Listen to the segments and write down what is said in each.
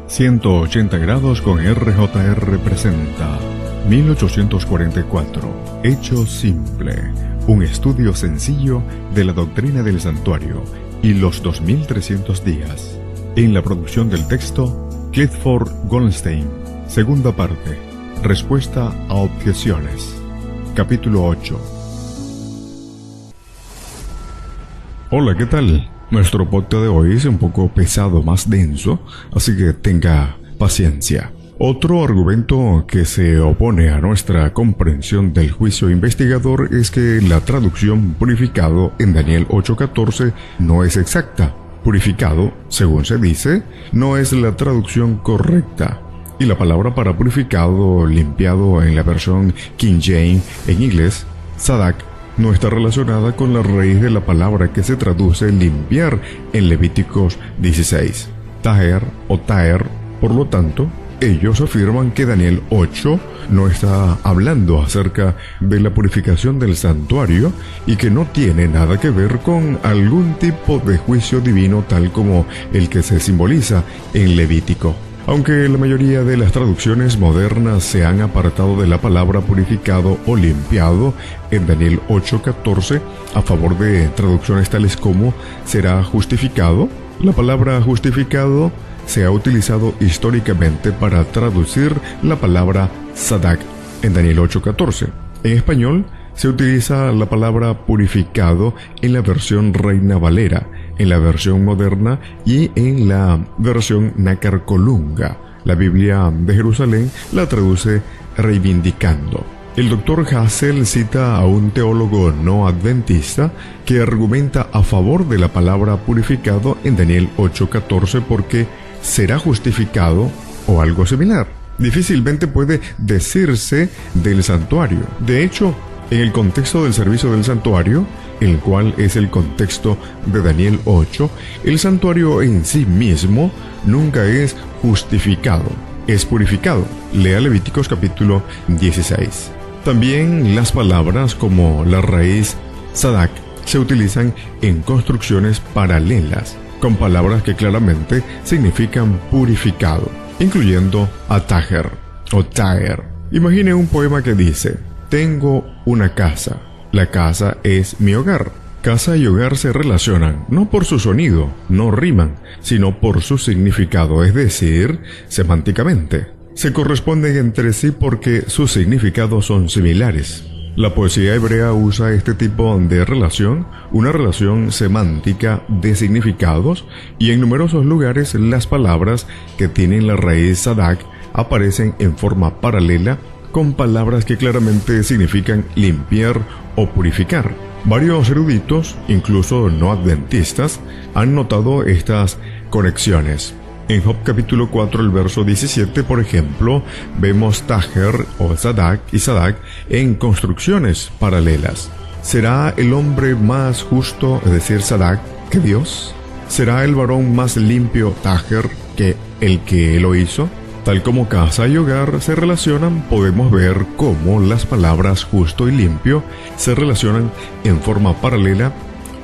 180 grados con RJR presenta 1844. Hecho simple. Un estudio sencillo de la doctrina del santuario y los 2300 días. En la producción del texto, Clifford Goldstein. Segunda parte. Respuesta a objeciones. Capítulo 8. Hola, ¿qué tal? Nuestro podcast de hoy es un poco pesado, más denso, así que tenga paciencia. Otro argumento que se opone a nuestra comprensión del juicio investigador es que la traducción purificado en Daniel 8:14 no es exacta. Purificado, según se dice, no es la traducción correcta. Y la palabra para purificado, limpiado en la versión King James en inglés, sadak, no está relacionada con la raíz de la palabra que se traduce limpiar en Levíticos 16, taher o taer. Por lo tanto, ellos afirman que Daniel 8 no está hablando acerca de la purificación del santuario y que no tiene nada que ver con algún tipo de juicio divino tal como el que se simboliza en Levítico. Aunque la mayoría de las traducciones modernas se han apartado de la palabra purificado o limpiado en Daniel 8:14 a favor de traducciones tales como será justificado, la palabra justificado se ha utilizado históricamente para traducir la palabra sadak en Daniel 8:14. En español se utiliza la palabra purificado en la versión Reina Valera, en la versión moderna y en la versión Nácar Colunga. La Biblia de Jerusalén la traduce reivindicando. El Dr. Hassel cita a un teólogo no adventista que argumenta a favor de la palabra purificado en Daniel 8:14 porque será justificado o algo similar. Difícilmente puede decirse del santuario. De hecho, en el contexto del servicio del santuario, el cual es el contexto de Daniel 8, el santuario en sí mismo nunca es justificado, es purificado. Lea Levíticos capítulo 16. También las palabras como la raíz sadak se utilizan en construcciones paralelas, con palabras que claramente significan purificado, incluyendo ataher o taer. Imagine un poema que dice: tengo una casa. La casa es mi hogar. Casa y hogar se relacionan, no por su sonido, no riman, sino por su significado, es decir, semánticamente. Se corresponden entre sí porque sus significados son similares. La poesía hebrea usa este tipo de relación, una relación semántica de significados, y en numerosos lugares las palabras que tienen la raíz sadak aparecen en forma paralela con palabras que claramente significan limpiar o purificar. Varios eruditos, incluso no adventistas, han notado estas conexiones. En Job capítulo 4, el verso 17, por ejemplo, vemos taher o sadak y sadak en construcciones paralelas. ¿Será el hombre más justo, es decir, sadak, que Dios? ¿Será el varón más limpio, taher, que el que lo hizo? Tal como casa y hogar se relacionan, podemos ver cómo las palabras justo y limpio se relacionan en forma paralela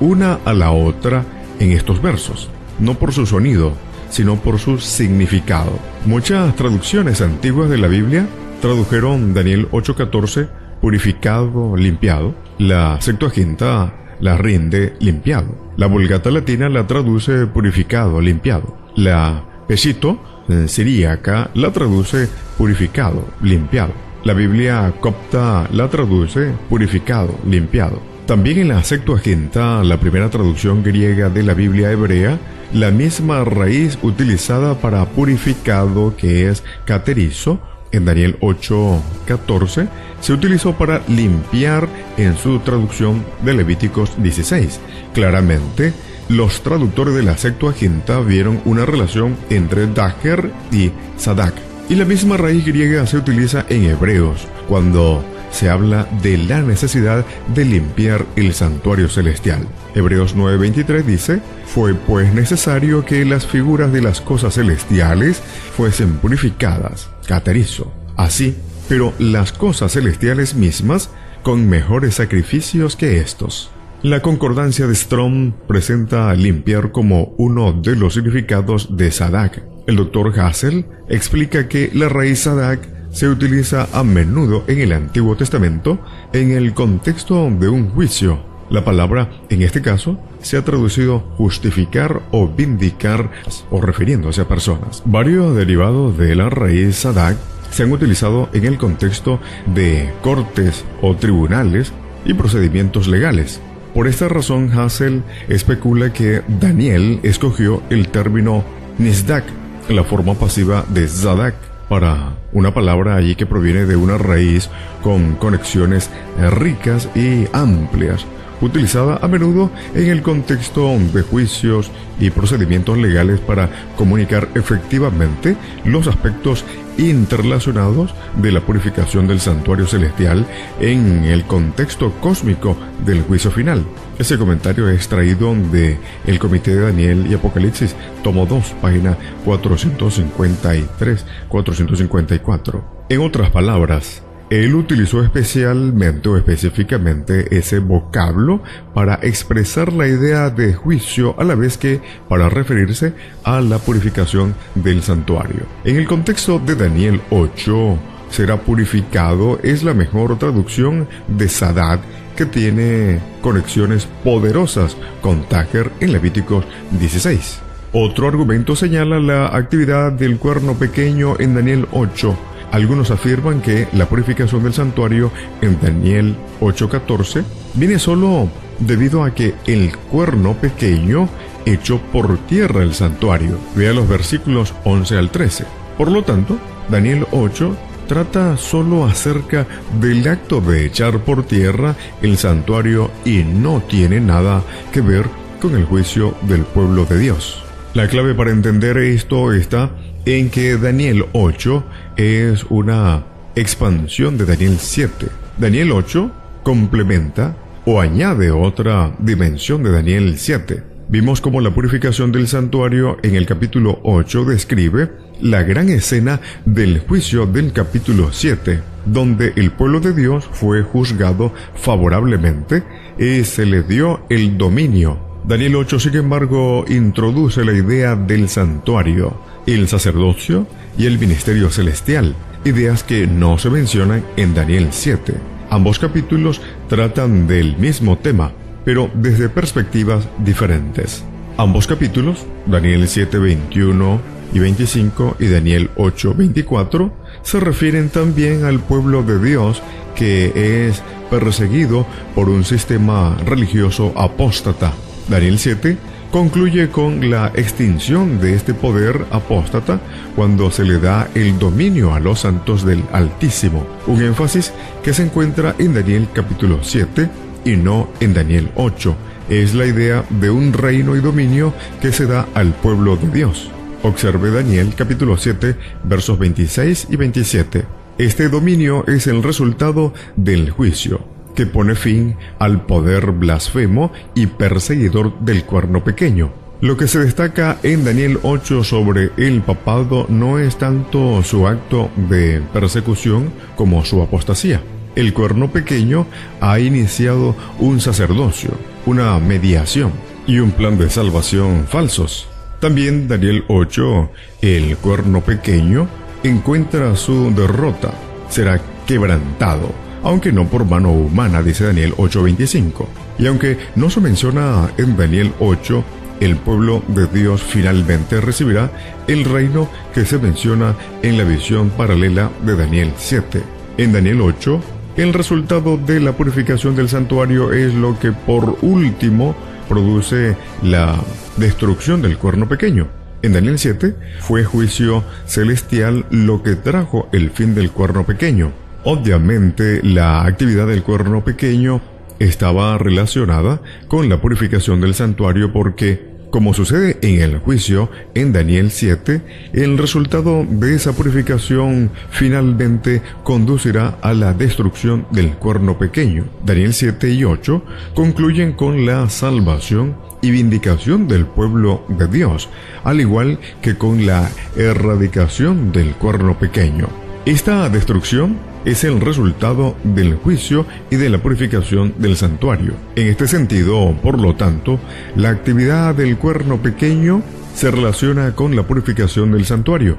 una a la otra en estos versos, no por su sonido, sino por su significado. Muchas traducciones antiguas de la Biblia tradujeron Daniel 8:14 purificado, limpiado. La Septuaginta la rinde limpiado. La Vulgata latina la traduce purificado, limpiado. La Pesito siríaca la traduce purificado, limpiado. La Biblia copta la traduce purificado, limpiado. También en la Septuaginta, la primera traducción griega de la Biblia hebrea, la misma raíz utilizada para purificado, que es katerizo, en Daniel 8:14, se utilizó para limpiar en su traducción de Levíticos 16. Claramente, los traductores de la Septuaginta vieron una relación entre taher y sadak. Y la misma raíz griega se utiliza en Hebreos, cuando se habla de la necesidad de limpiar el santuario celestial. Hebreos 9:23 dice: fue pues necesario que las figuras de las cosas celestiales fuesen purificadas, katerizo, así, pero las cosas celestiales mismas con mejores sacrificios que estos. La concordancia de Strong presenta limpiar como uno de los significados de sadak. El doctor Hassel explica que la raíz Sadak se utiliza a menudo en el Antiguo Testamento en el contexto de un juicio. La palabra, en este caso, se ha traducido justificar o vindicar o refiriéndose a personas. Varios derivados de la raíz Sadak se han utilizado en el contexto de cortes o tribunales y procedimientos legales. Por esta razón, Hassel especula que Daniel escogió el término Nizdak, la forma pasiva de Zadak, para una palabra allí que proviene de una raíz con conexiones ricas y amplias, utilizada a menudo en el contexto de juicios y procedimientos legales para comunicar efectivamente los aspectos interrelacionados de la purificación del santuario celestial en el contexto cósmico del juicio final. Ese comentario es extraído de El Comité de Daniel y Apocalipsis, tomo 2, página 453-454. En otras palabras, él utilizó especialmente o específicamente ese vocablo para expresar la idea de juicio a la vez que para referirse a la purificación del santuario. En el contexto de Daniel 8, será purificado es la mejor traducción de Sadat, que tiene conexiones poderosas con Tajer en Levíticos 16. Otro argumento señala la actividad del cuerno pequeño en Daniel 8. Algunos afirman que la purificación del santuario en Daniel 8:14 viene solo debido a que el cuerno pequeño echó por tierra el santuario. Vea los versículos 11 al 13. Por lo tanto, Daniel 8 trata solo acerca del acto de echar por tierra el santuario y no tiene nada que ver con el juicio del pueblo de Dios. La clave para entender esto está en que Daniel 8 es una expansión de Daniel 7. Daniel 8 complementa o añade otra dimensión de Daniel 7. Vimos cómo la purificación del santuario en el capítulo 8 describe la gran escena del juicio del capítulo 7, donde el pueblo de Dios fue juzgado favorablemente y se le dio el dominio. Daniel 8, sin embargo, introduce la idea del santuario, el sacerdocio y el ministerio celestial, ideas que no se mencionan en Daniel 7. Ambos capítulos tratan del mismo tema, pero desde perspectivas diferentes. Ambos capítulos, Daniel 7, 21 y 25 y Daniel 8, 24, se refieren también al pueblo de Dios que es perseguido por un sistema religioso apóstata. Daniel 7 concluye con la extinción de este poder apóstata cuando se le da el dominio a los santos del Altísimo, un énfasis que se encuentra en Daniel capítulo 7 y no en Daniel 8. Es la idea de un reino y dominio que se da al pueblo de Dios. Observe Daniel capítulo 7 versos 26 y 27. Este dominio es el resultado del juicio, que pone fin al poder blasfemo y perseguidor del cuerno pequeño. Lo que se destaca en Daniel 8 sobre el papado no es tanto su acto de persecución como su apostasía. El cuerno pequeño ha iniciado un sacerdocio, una mediación y un plan de salvación falsos. También Daniel 8, el cuerno pequeño, encuentra su derrota, será quebrantado, aunque no por mano humana, dice Daniel 8:25. Y aunque no se menciona en Daniel 8, el pueblo de Dios finalmente recibirá el reino que se menciona en la visión paralela de Daniel 7. En Daniel 8, el resultado de la purificación del santuario es lo que por último produce la destrucción del cuerno pequeño. En Daniel 7 fue juicio celestial lo que trajo el fin del cuerno pequeño. Obviamente, la actividad del cuerno pequeño estaba relacionada con la purificación del santuario porque, como sucede en el juicio en Daniel 7, el resultado de esa purificación finalmente conducirá a la destrucción del cuerno pequeño. Daniel 7 y 8 concluyen con la salvación y vindicación del pueblo de Dios, al igual que con la erradicación del cuerno pequeño. Esta destrucción es el resultado del juicio y de la purificación del santuario. En este sentido, por lo tanto, la actividad del cuerno pequeño se relaciona con la purificación del santuario,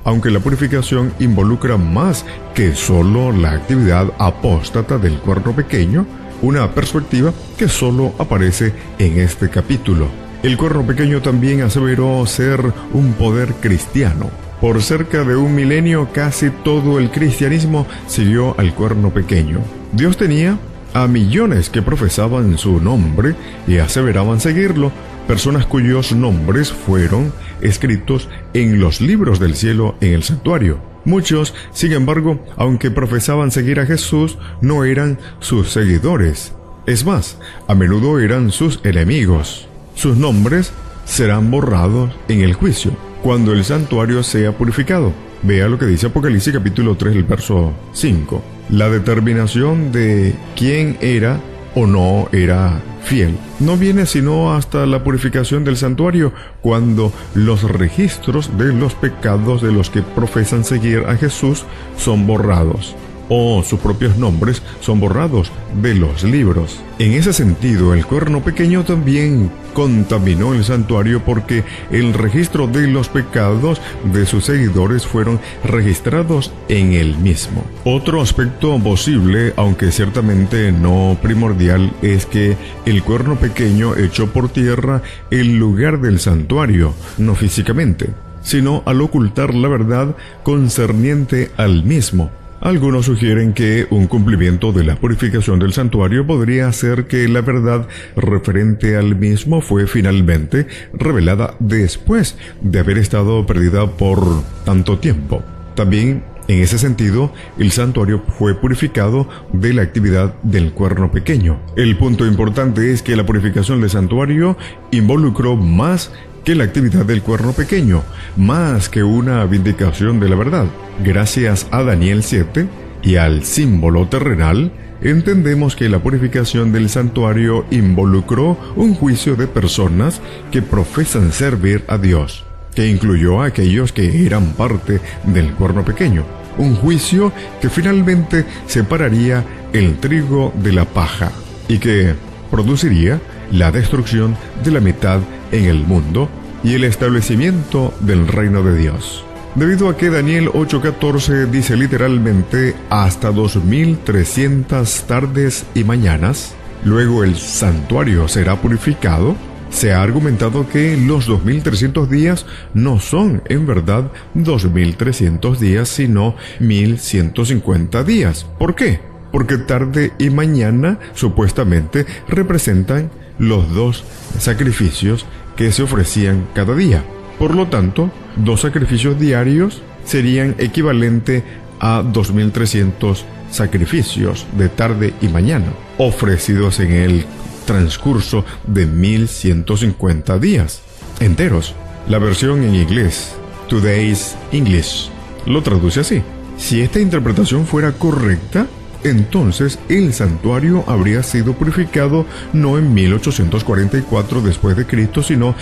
aunque la purificación involucra más que solo la actividad apóstata del cuerno pequeño, una perspectiva que solo aparece en este capítulo. El cuerno pequeño también aseveró ser un poder cristiano. Por cerca de un milenio, casi todo el cristianismo siguió al cuerno pequeño. Dios tenía a millones que profesaban su nombre y aseveraban seguirlo, personas cuyos nombres fueron escritos en los libros del cielo en el santuario. Muchos, sin embargo, aunque profesaban seguir a Jesús, no eran sus seguidores. Es más, a menudo eran sus enemigos. Sus nombres serán borrados en el juicio, cuando el santuario sea purificado. Vea lo que dice Apocalipsis capítulo 3, el verso 5. La determinación de quién era o no era fiel no viene sino hasta la purificación del santuario, cuando los registros de los pecados de los que profesan seguir a Jesús son borrados, o sus propios nombres son borrados de los libros. En ese sentido, el cuerno pequeño también contaminó el santuario, porque el registro de los pecados de sus seguidores fueron registrados en él mismo. Otro aspecto posible, aunque ciertamente no primordial, es que el cuerno pequeño echó por tierra el lugar del santuario, no físicamente, sino al ocultar la verdad concerniente al mismo. Algunos sugieren que un cumplimiento de la purificación del santuario podría hacer que la verdad referente al mismo fue finalmente revelada después de haber estado perdida por tanto tiempo. También, en ese sentido, el santuario fue purificado de la actividad del cuerno pequeño. El punto importante es que la purificación del santuario involucró más que la actividad del cuerno pequeño, más que una vindicación de la verdad. Gracias a Daniel 7 y al símbolo terrenal, entendemos que la purificación del santuario involucró un juicio de personas que profesan servir a Dios, que incluyó a aquellos que eran parte del cuerno pequeño. Un juicio que finalmente separaría el trigo de la paja y que produciría la destrucción de la mitad en el mundo y el establecimiento del reino de Dios. Debido a que Daniel 8:14 dice literalmente hasta 2300 tardes y mañanas, luego el santuario será purificado, se ha argumentado que los 2300 días no son en verdad 2300 días, sino 1150 días. ¿Por qué? Porque tarde y mañana supuestamente representan los dos sacrificios que se ofrecían cada día. Por lo tanto, 2 sacrificios diarios serían equivalente a 2300 sacrificios de tarde y mañana, ofrecidos en el transcurso de 1150 días enteros. La versión en inglés, Today's English, lo traduce así. Si esta interpretación fuera correcta, entonces el santuario habría sido purificado no en 1844 después de Cristo, sino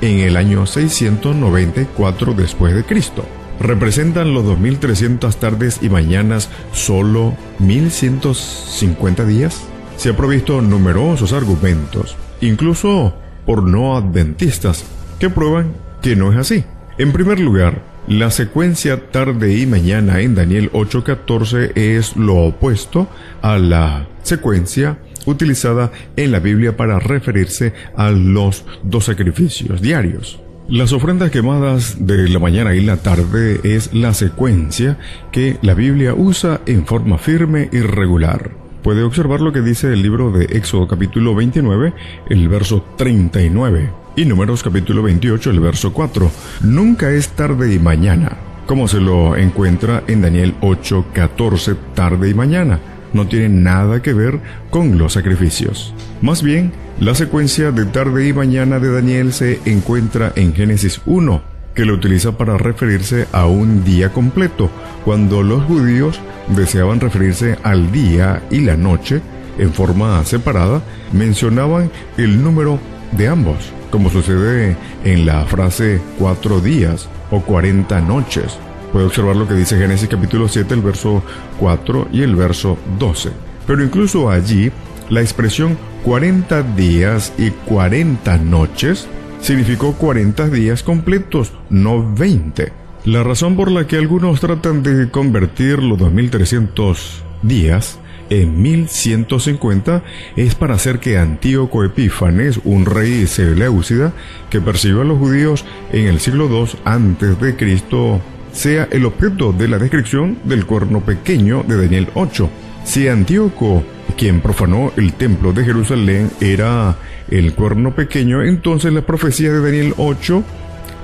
en el año 694 después de Cristo. ¿Representan los 2300 tardes y mañanas solo 1150 días? Se ha provisto numerosos argumentos, incluso por no adventistas, que prueban que no es así. En primer lugar, la secuencia tarde y mañana en Daniel 8:14 es lo opuesto a la secuencia utilizada en la Biblia para referirse a los 2 sacrificios diarios. Las ofrendas quemadas de la mañana y la tarde es la secuencia que la Biblia usa en forma firme y regular. Puede observar lo que dice el libro de Éxodo capítulo 29, el verso 39, y Números capítulo 28, el verso 4. Nunca es tarde y mañana, como se lo encuentra en Daniel 8:14, tarde y mañana. No tiene nada que ver con los sacrificios. Más bien, la secuencia de tarde y mañana de Daniel se encuentra en Génesis 1, que lo utiliza para referirse a un día completo, cuando los judíos deseaban referirse al día y la noche en forma separada, mencionaban el número de ambos, como sucede en la frase 4 días o 40 noches. Puede observar lo que dice Génesis capítulo 7, el verso 4 y el verso 12. Pero incluso allí, la expresión 40 días y 40 noches significó 40 días completos, no 20. La razón por la que algunos tratan de convertir los 2300 días en 1150 es para hacer que Antíoco Epífanes, un rey seleucida que persiguió a los judíos en el siglo II a.C., sea el objeto de la descripción del cuerno pequeño de Daniel 8. Si Antíoco, quien profanó el templo de Jerusalén, era el cuerno pequeño, entonces las profecías de Daniel 8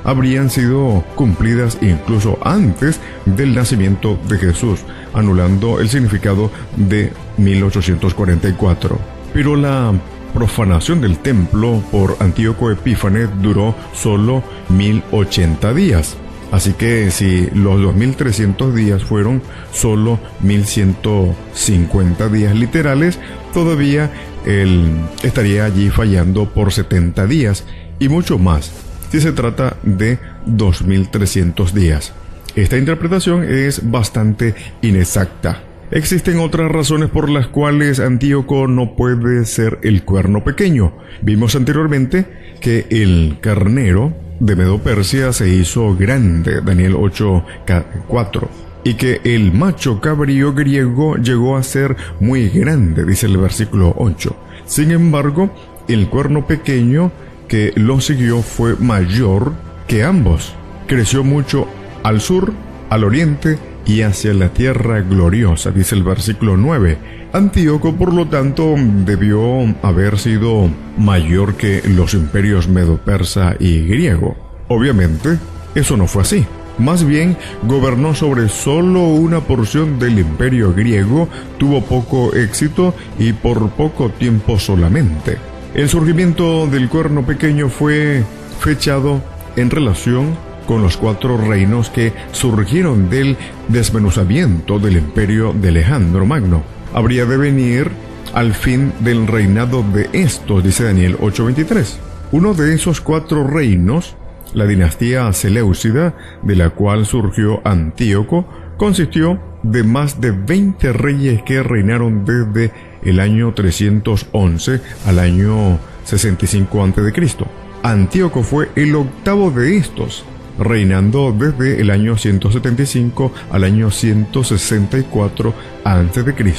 habrían sido cumplidas incluso antes del nacimiento de Jesús, anulando el significado de 1844. Pero la profanación del templo por Antíoco Epífanes duró solo 1080 días. Así que si los 2300 días fueron solo 1150 días literales, todavía él estaría allí fallando por 70 días y mucho más si se trata de 2300 días. Esta interpretación es bastante inexacta. Existen otras razones por las cuales Antíoco no puede ser el cuerno pequeño. Vimos anteriormente que el carnero de Medo-Persia se hizo grande, Daniel 8:4, y que el macho cabrío griego llegó a ser muy grande, dice el versículo 8. Sin embargo, el cuerno pequeño que lo siguió fue mayor que ambos. Creció mucho al sur, al oriente y hacia la tierra gloriosa, dice el versículo 9. Antíoco, por lo tanto, debió haber sido mayor que los imperios medo-persa y griego. Obviamente, eso no fue así. Más bien, gobernó sobre solo una porción del imperio griego, tuvo poco éxito y por poco tiempo solamente. El surgimiento del cuerno pequeño fue fechado en relación con los 4 reinos que surgieron del desmenuzamiento del imperio de Alejandro Magno. Habría de venir al fin del reinado de estos, dice Daniel 8:23. Uno de esos 4 reinos, la dinastía seleucida, de la cual surgió Antíoco, consistió de más de 20 reyes que reinaron desde el año 311 al año 65 a.C. Antíoco fue el octavo de estos, reinando desde el año 175 al año 164 a.C.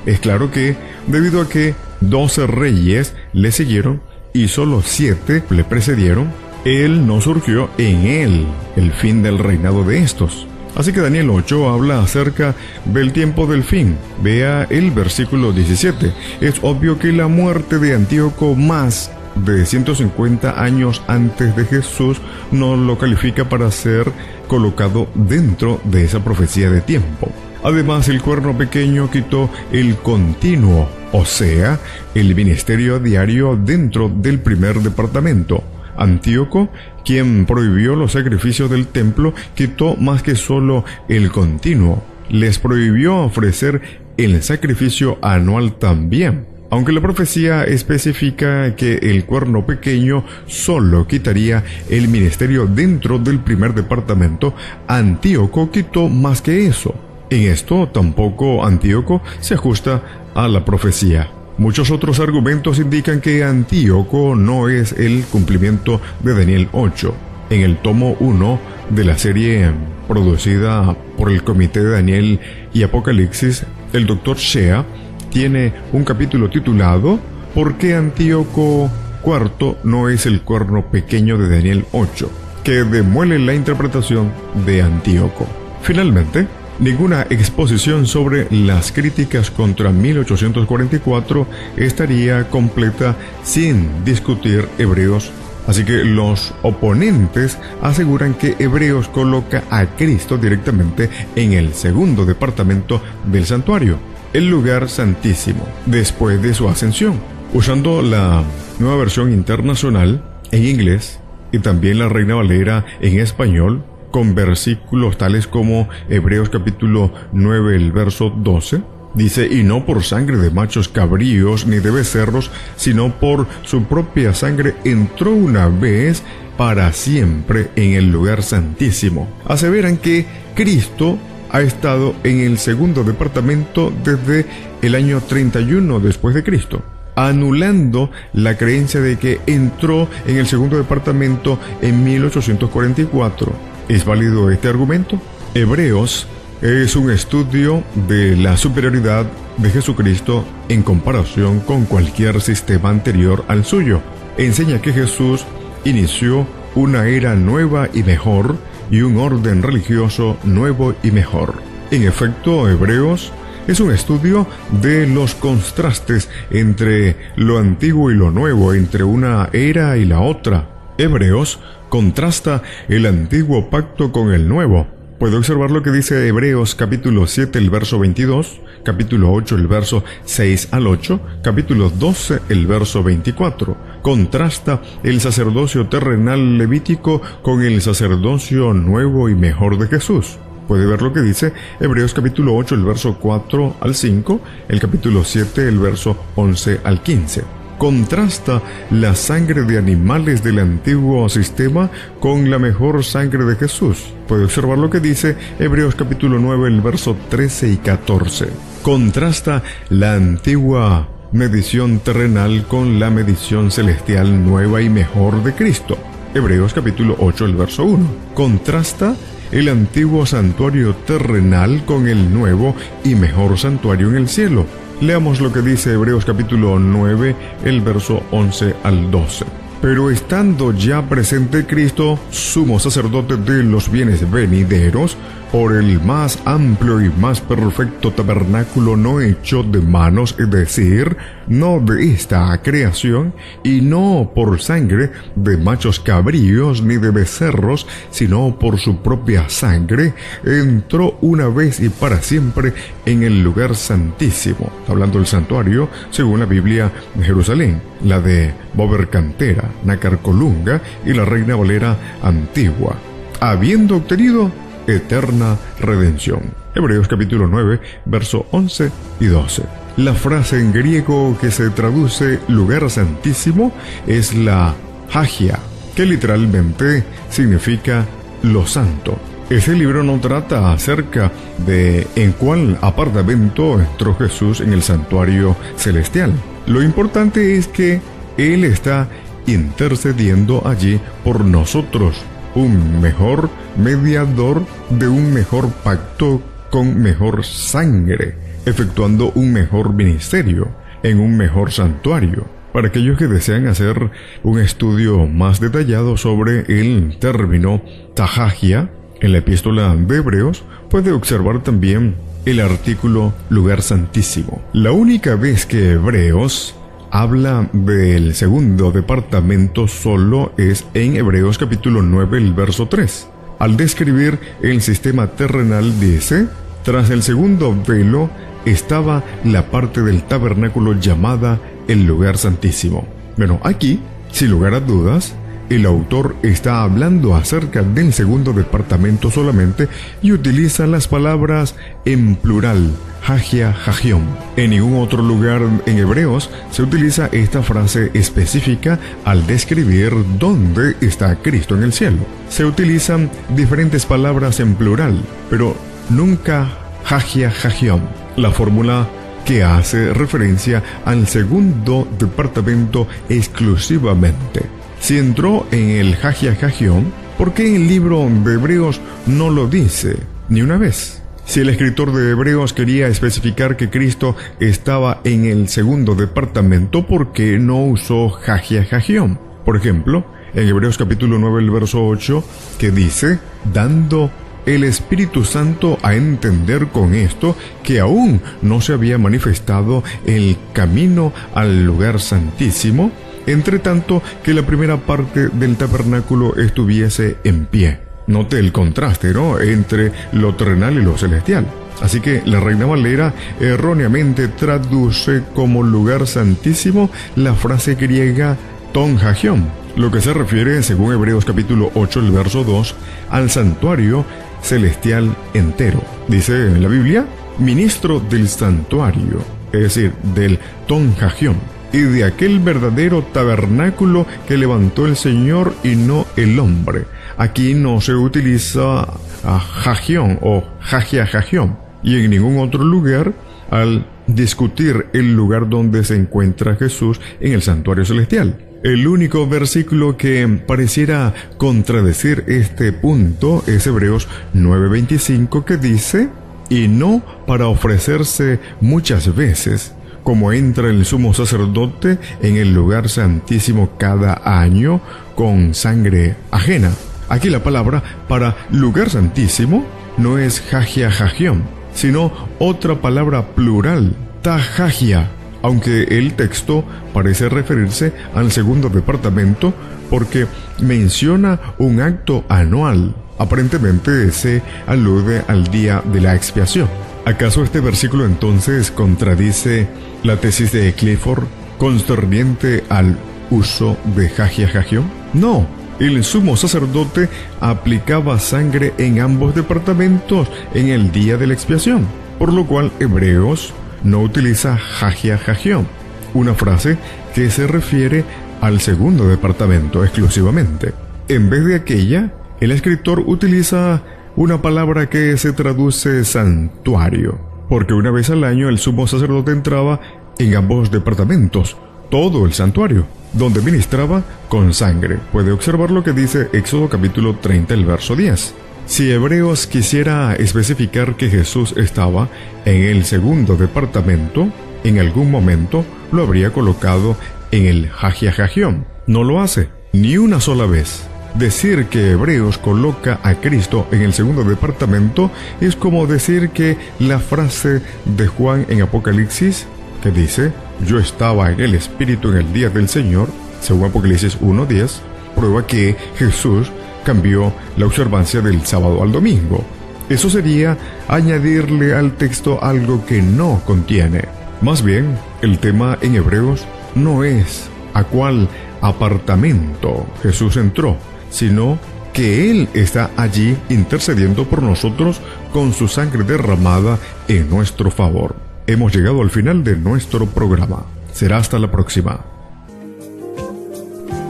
Es claro que, debido a que 12 reyes le siguieron y solo 7 le precedieron, él no surgió en el fin del reinado de estos. Así que Daniel 8 habla acerca del tiempo del fin. Vea el versículo 17. Es obvio que la muerte de Antíoco más de 150 años antes de Jesús no lo califica para ser colocado dentro de esa profecía de tiempo. Además, el cuerno pequeño quitó el continuo, o sea, el ministerio diario dentro del primer departamento. Antíoco, quien prohibió los sacrificios del templo, quitó más que solo el continuo, les prohibió ofrecer el sacrificio anual también. Aunque la profecía especifica que el cuerno pequeño solo quitaría el ministerio dentro del primer departamento, Antíoco quitó más que eso. En esto tampoco Antíoco se ajusta a la profecía. Muchos otros argumentos indican que Antíoco no es el cumplimiento de Daniel 8. En el tomo 1 de la serie producida por el Comité de Daniel y Apocalipsis, el Dr. Shea tiene un capítulo titulado ¿Por qué Antíoco IV no es el cuerno pequeño de Daniel 8?, que demuele la interpretación de Antíoco. Finalmente, ninguna exposición sobre las críticas contra 1844 estaría completa sin discutir Hebreos. Así que los oponentes aseguran que Hebreos coloca a Cristo directamente en el segundo departamento del santuario, el lugar santísimo, después de su ascensión. Usando la Nueva Versión Internacional en inglés y también la Reina Valera en español, con versículos tales como Hebreos capítulo 9, el verso 12, dice: y no por sangre de machos cabríos ni de becerros, sino por su propia sangre entró una vez para siempre en el lugar santísimo. Aseveran que Cristo ha estado en el segundo departamento desde el año 31 después de Cristo. anulando la creencia de que entró en el segundo departamento en 1844. ¿Es válido este argumento? Hebreos es un estudio de la superioridad de Jesucristo en comparación con cualquier sistema anterior al suyo. Enseña que Jesús inició una era nueva y mejor y un orden religioso nuevo y mejor. En efecto, Hebreos es un estudio de los contrastes entre lo antiguo y lo nuevo, entre una era y la otra. Hebreos contrasta el antiguo pacto con el nuevo. Puede observar lo que dice Hebreos capítulo 7, el verso 22, capítulo 8, el verso 6 al 8, capítulo 12, el verso 24. Contrasta el sacerdocio terrenal levítico con el sacerdocio nuevo y mejor de Jesús. Puede ver lo que dice Hebreos capítulo 8, el verso 4 al 5, el capítulo 7, el verso 11 al 15. Contrasta la sangre de animales del antiguo sistema con la mejor sangre de Jesús. Puede observar lo que dice Hebreos capítulo 9, el verso 13 y 14. Contrasta la antigua medición terrenal con la medición celestial nueva y mejor de Cristo. Hebreos capítulo 8, el verso 1. Contrasta el antiguo santuario terrenal con el nuevo y mejor santuario en el cielo. Leamos lo que dice Hebreos capítulo 9, el verso 11 al 12. Pero estando ya presente Cristo, sumo sacerdote de los bienes venideros, por el más amplio y más perfecto tabernáculo no hecho de manos, es decir, no de esta creación, y no por sangre de machos cabríos ni de becerros, sino por su propia sangre, entró una vez y para siempre en el lugar santísimo. Hablando del santuario, según la Biblia de Jerusalén, la de Bober Cantera, Nácar Colunga y la Reina Valera Antigua, habiendo obtenido eterna redención. Hebreos capítulo 9, verso 11 y 12. La frase en griego que se traduce lugar santísimo es la hagia, que literalmente significa lo santo. Este libro no trata acerca de en cuál apartamento entró Jesús en el santuario celestial. Lo importante es que Él está intercediendo allí por nosotros, un mejor mediador de un mejor pacto con mejor sangre, efectuando un mejor ministerio en un mejor santuario. Para aquellos que desean hacer un estudio más detallado sobre el término tahagia en la epístola de Hebreos, puede observar también el artículo lugar santísimo. La única vez que Hebreos habla del segundo departamento solo es en Hebreos capítulo 9, el verso 3. Al describir el sistema terrenal dice: tras el segundo velo estaba la parte del tabernáculo llamada el lugar santísimo. Bueno, aquí, sin lugar a dudas, el autor está hablando acerca del segundo departamento solamente y utiliza las palabras en plural, hagia, hagion. En ningún otro lugar en Hebreos se utiliza esta frase específica al describir dónde está Cristo en el cielo. Se utilizan diferentes palabras en plural, pero nunca hagia, hagion. La fórmula que hace referencia al segundo departamento exclusivamente. Si entró en el hagia, hagion, ¿por qué el libro de Hebreos no lo dice ni una vez? Si el escritor de Hebreos quería especificar que Cristo estaba en el segundo departamento, ¿por qué no usó hagia, hagion? Por ejemplo, en Hebreos capítulo 9, el verso 8, que dice: dando el Espíritu Santo a entender con esto que aún no se había manifestado el camino al lugar santísimo, entre tanto que la primera parte del tabernáculo estuviese en pie. Note el contraste, ¿no?, entre lo terrenal y lo celestial. Así que la Reina Valera erróneamente traduce como lugar santísimo la frase griega ton hagion, lo que se refiere, según Hebreos capítulo 8, el verso 2, al santuario celestial entero. Dice en la Biblia: ministro del santuario, es decir, del ton hagion, y de aquel verdadero tabernáculo que levantó el Señor y no el hombre. Aquí no se utiliza hagion o hagia, hagion, y en ningún otro lugar al discutir el lugar donde se encuentra Jesús en el santuario celestial. El único versículo que pareciera contradecir este punto es Hebreos 9:25, que dice: y no para ofrecerse muchas veces, como entra el sumo sacerdote en el lugar santísimo cada año con sangre ajena. Aquí la palabra para lugar santísimo no es hagia hagión, sino otra palabra plural, tahagia, aunque el texto parece referirse al segundo departamento porque menciona un acto anual. Aparentemente se alude al día de la expiación. ¿Acaso este versículo entonces contradice la tesis de Clifford concerniente al uso de hagia hagión? No, el sumo sacerdote aplicaba sangre en ambos departamentos en el día de la expiación, por lo cual Hebreos no utiliza hagia hagión, una frase que se refiere al segundo departamento exclusivamente. En vez de aquella, el escritor utiliza una palabra que se traduce santuario, porque una vez al año el sumo sacerdote entraba en ambos departamentos, todo el santuario, donde ministraba con sangre. Puede observar lo que dice Éxodo capítulo 30, el verso 10. Si Hebreos quisiera especificar que Jesús estaba en el segundo departamento, en algún momento lo habría colocado en el hagia hagión. No lo hace, ni una sola vez. Decir que Hebreos coloca a Cristo en el segundo departamento es como decir que la frase de Juan en Apocalipsis, que dice: yo estaba en el Espíritu en el día del Señor, según Apocalipsis 1:10, prueba que Jesús cambió la observancia del sábado al domingo. Eso sería añadirle al texto algo que no contiene. Más bien, el tema en Hebreos no es a cuál apartamento Jesús entró, sino que Él está allí intercediendo por nosotros con su sangre derramada en nuestro favor. Hemos llegado al final de nuestro programa. Será hasta la próxima.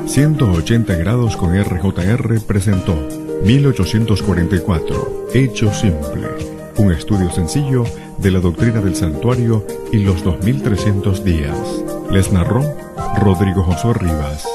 180 grados con RJR presentó 1844, Hecho Simple, un estudio sencillo de la doctrina del santuario y los 2300 días. Les narró Rodrigo Josué Rivas.